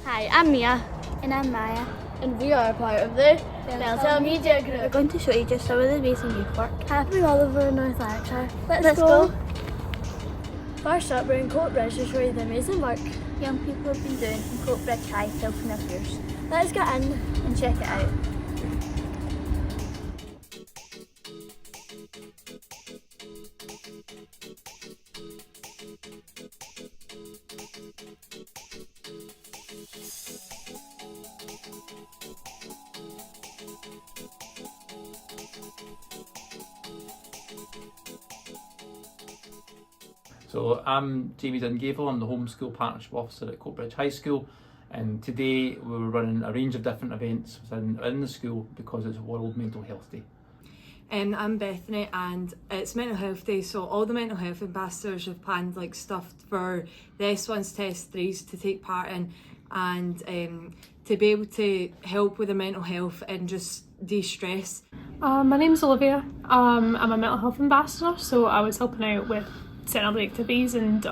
Hi, I'm Mia. And I'm Maya. And we are part of the Delta Media Group. We're going to show you just some of the amazing youth work Happening all over North Lanarkshire. Let's go. First up, we're in Coatbridge to show you the amazing work young people have been doing in Coatbridge High helping their peers. Let's get in and check it out. So I'm Jamie Dungavel, I'm the Homeschool Partnership Officer at Coatbridge High School, and today we were running a range of different events within the school because it's World Mental Health Day. I'm Bethany and it's Mental Health Day, so all the mental health ambassadors have planned stuff for the S1s, Test 3s to take part in and to be able to help with the mental health and just de-stress. My name's Olivia. I'm a mental health ambassador, so I was helping out with setting up the activities and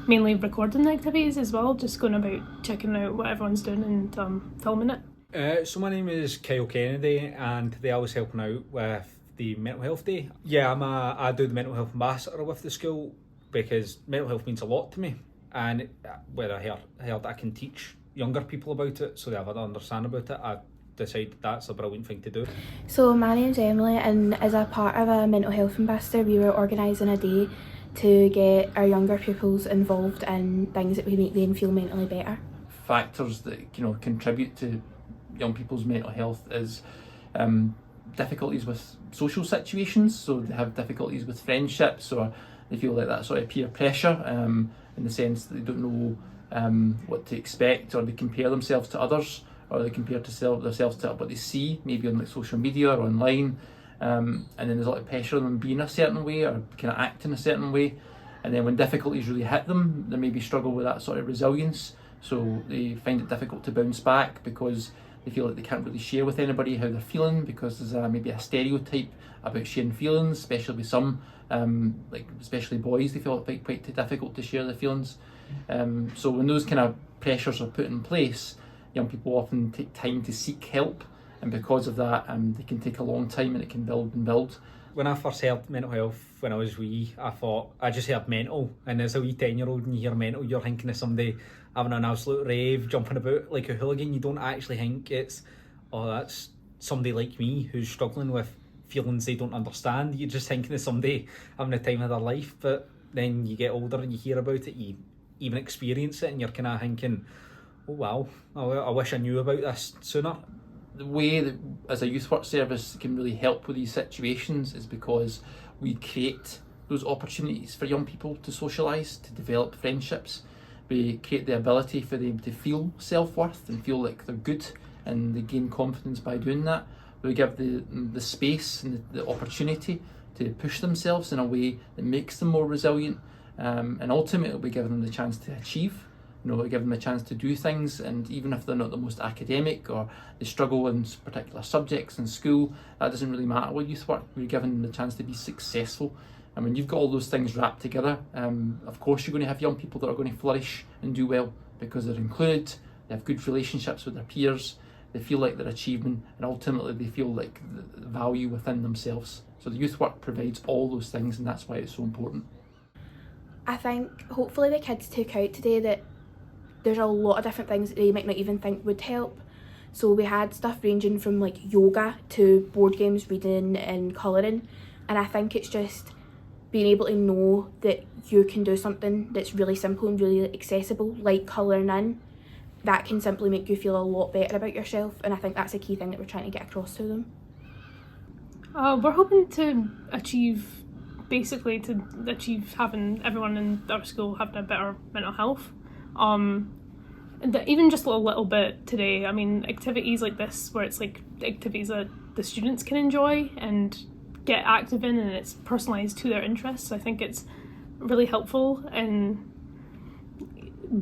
mainly recording the activities as well, just going about checking out what everyone's doing and filming it. So my name is Kyle Kennedy and today I was helping out with the Mental Health Day. Yeah, I do the Mental Health Ambassador with the school because mental health means a lot to me, and when I heard that I can teach younger people about it so they have an understanding about it, I decided that's a brilliant thing to do. So my name's Emily, and as a part of a mental health ambassador we were organising a day to get our younger pupils involved in things that would make them feel mentally better. Factors that contribute to young people's mental health is difficulties with social situations, so they have difficulties with friendships, or they feel like that sort of peer pressure in the sense that they don't know what to expect, or they compare themselves to others, or they compare themselves to what they see maybe on social media or online. And then there's a lot of pressure on them being a certain way or kind of acting a certain way, and then when difficulties really hit them, they maybe struggle with that sort of resilience, so they find it difficult to bounce back because they feel like they can't really share with anybody how they're feeling because there's maybe a stereotype about sharing feelings, especially with some, especially boys, they feel it quite difficult to share their feelings. So when those kind of pressures are put in place, young people often take time to seek help, and because of that they can take a long time and it can build and build. When I first heard mental health when I was wee, I just heard mental, and as a wee 10-year-old and you hear mental, you're thinking of somebody having an absolute rave, jumping about like a hooligan. You don't actually think it's, oh, that's somebody like me who's struggling with feelings they don't understand. You're just thinking of somebody having the time of their life, but then you get older and you hear about it, you even experience it, and you're kind of thinking, oh wow, I wish I knew about this sooner. The way that as a youth work service can really help with these situations is because we create those opportunities for young people to socialise, to develop friendships. We create the ability for them to feel self-worth and feel like they're good, and they gain confidence by doing that. We give the space and the opportunity to push themselves in a way that makes them more resilient, and ultimately we give them the chance to achieve. We give them a chance to do things, and even if they're not the most academic or they struggle in particular subjects in school, that doesn't really matter with youth work. We're giving them the chance to be successful. And when you've got all those things wrapped together, of course you're going to have young people that are going to flourish and do well because they're included, they have good relationships with their peers, they feel like they're achieving, and ultimately they feel like the value within themselves. So the youth work provides all those things, and that's why it's so important. I think hopefully the kids took out today that there's a lot of different things that they might not even think would help. So we had stuff ranging from yoga to board games, reading and colouring, and I think it's just being able to know that you can do something that's really simple and really accessible, like colouring in, that can simply make you feel a lot better about yourself, and I think that's a key thing that we're trying to get across to them. We're hoping to achieve having everyone in our school having a better mental health. And even just a little bit today, I mean, activities like this where it's activities that the students can enjoy and get active in, and it's personalised to their interests. I think it's really helpful in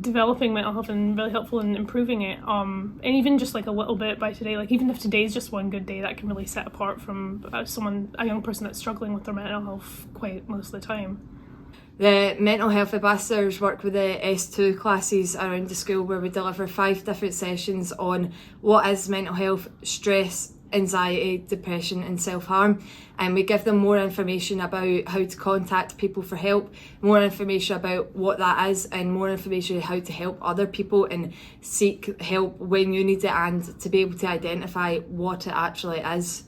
developing mental health and really helpful in improving it. And even just a little bit by today, even if today's just one good day, that can really set apart from a young person that's struggling with their mental health quite most of the time. The mental health ambassadors work with the S2 classes around the school, where we deliver 5 different sessions on what is mental health, stress, anxiety, depression and self-harm, and we give them more information about how to contact people for help, more information about what that is, and more information how to help other people and seek help when you need it, and to be able to identify what it actually is.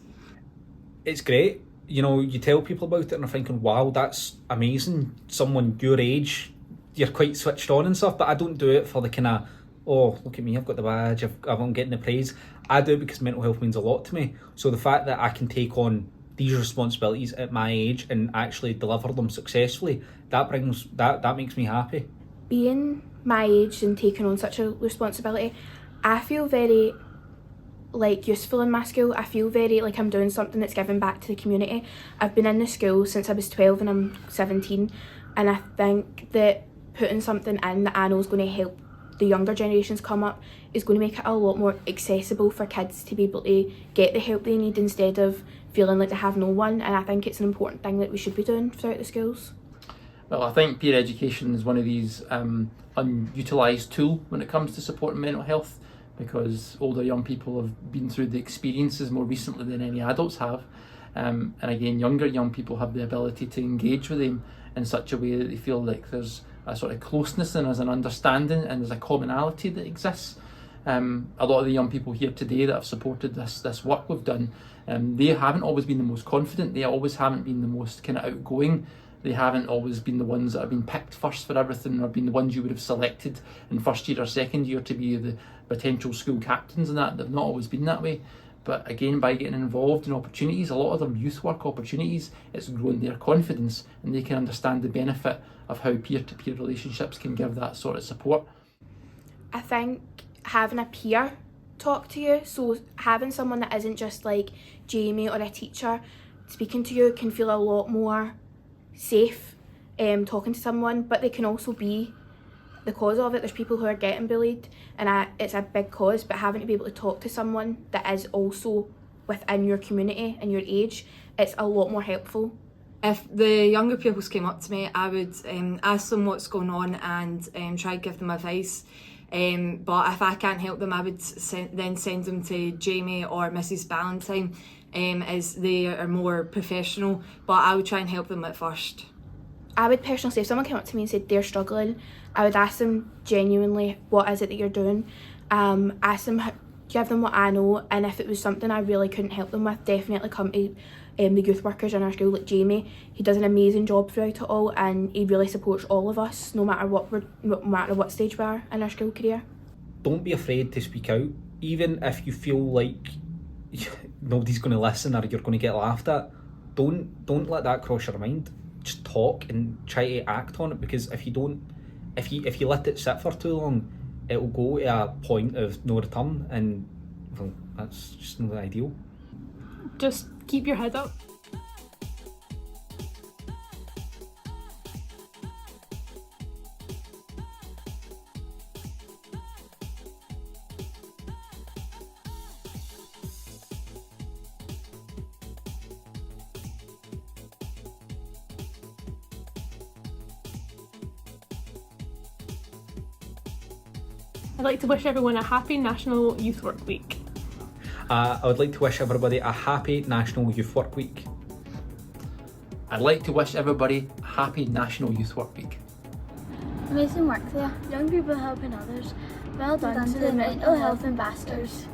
It's great. You know, you tell people about it and they're thinking, wow, that's amazing. Someone your age, you're quite switched on and stuff, but I don't do it for the kind of, oh, look at me, I've got the badge, I'm getting the praise. I do it because mental health means a lot to me. So the fact that I can take on these responsibilities at my age and actually deliver them successfully, that makes me happy. Being my age and taking on such a responsibility, I feel very useful in my school. I feel very like I'm doing something that's giving back to the community. I've been in the school since I was 12 and I'm 17, and I think that putting something in that I know is going to help the younger generations come up is going to make it a lot more accessible for kids to be able to get the help they need instead of feeling like they have no one, and I think it's an important thing that we should be doing throughout the schools. Well, I think peer education is one of these unutilised tool when it comes to supporting mental health, because older young people have been through the experiences more recently than any adults have. And again, younger young people have the ability to engage with them in such a way that they feel like there's a sort of closeness and there's an understanding and there's a commonality that exists. A lot of the young people here today that have supported this work we've done, they haven't always been the most confident, they always haven't been the most kind of outgoing, they haven't always been the ones that have been picked first for everything or been the ones you would have selected in first year or second year to be the potential school captains and that. They've not always been that way. But again, by getting involved in opportunities, a lot of them youth work opportunities, it's grown their confidence and they can understand the benefit of how peer-to-peer relationships can give that sort of support. I think having a peer talk to you, so having someone that isn't just like Jamie or a teacher speaking to you, can feel a lot more safe talking to someone, but they can also be the cause of it. There's people who are getting bullied and it's a big cause, but having to be able to talk to someone that is also within your community and your age, it's a lot more helpful. If the younger pupils came up to me, I would ask them what's going on and try to give them advice. But if I can't help them, I would then send them to Jamie or Mrs. Ballantyne, as they are more professional, but I would try and help them at first. I would personally say if someone came up to me and said they're struggling, I would ask them genuinely, what is it that you're doing? Ask them, give them what I know, and if it was something I really couldn't help them with, definitely come to the youth workers in our school, like Jamie. He does an amazing job throughout it all, and he really supports all of us, no matter what stage we are in our school career. Don't be afraid to speak out, even if you feel like nobody's going to listen or you're going to get laughed at. Don't let that cross your mind. Just talk and try to act on it, because if you let it sit for too long, it will go to a point of no return, and well, that's just not ideal. Just keep your head up. I'd like to wish everyone a happy National Youth Work Week. I would like to wish everybody a happy National Youth Work Week. I'd like to wish everybody a happy National Youth Work Week. Amazing work there. Young people helping others. Well done to the mental health ambassadors.